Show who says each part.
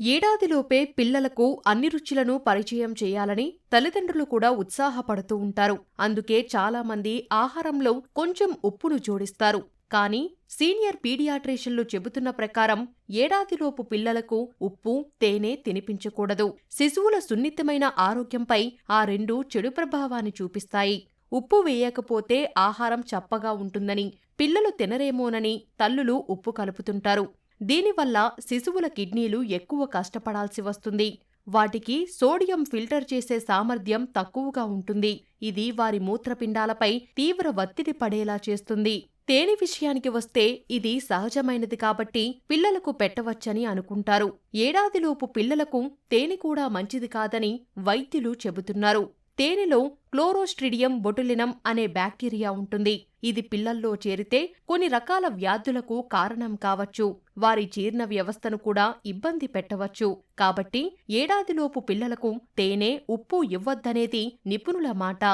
Speaker 1: ఏడాదిలోపే పిల్లలకు అన్ని రుచులను పరిచయం చేయాలని తల్లిదండ్రులు కూడా ఉత్సాహపడుతూ ఉంటారు. అందుకే చాలామంది ఆహారంలో కొంచెం ఉప్పును జోడిస్తారు. కానీ సీనియర్ పీడియాట్రిషియన్లు చెబుతున్న ప్రకారం ఏడాదిలోపు పిల్లలకు ఉప్పు, తేనె తినిపించకూడదు. శిశువుల సున్నితమైన ఆరోగ్యంపై ఆ రెండూ చెడు ప్రభావాన్ని చూపిస్తాయి. ఉప్పు వేయకపోతే ఆహారం చప్పగా ఉంటుందని, పిల్లలు తినరేమోనని తల్లులు ఉప్పు కలుపుతుంటారు. దీనివల్ల శిశువుల కిడ్నీలు ఎక్కువ కష్టపడాల్సి వస్తుంది. వాటికి సోడియం ఫిల్టర్ చేసే సామర్థ్యం తక్కువగా ఉంటుంది. ఇది వారి మూత్రపిండాలపై తీవ్ర ఒత్తిడి పడేలా చేస్తుంది. తేనె విషయానికి వస్తే ఇది సహజమైనది కాబట్టి పిల్లలకు పెట్టవచ్చని అనుకుంటారు. ఏడాదిలోపు పిల్లలకు తేనె కూడా మంచిది కాదని వైద్యులు చెబుతున్నారు. తేనెలో క్లోరోస్ట్రిడియం బొటులినం అనే బ్యాక్టీరియా ఉంటుంది. ఇది పిల్లల్లో చేరితే కొన్ని రకాల వ్యాధులకు కారణం కావచ్చు. వారి జీర్ణ వ్యవస్థను కూడా ఇబ్బంది పెట్టవచ్చు. కాబట్టి ఏడాదిలోపు పిల్లలకు తేనె, ఉప్పు ఇవ్వద్దనేది నిపుణుల మాట.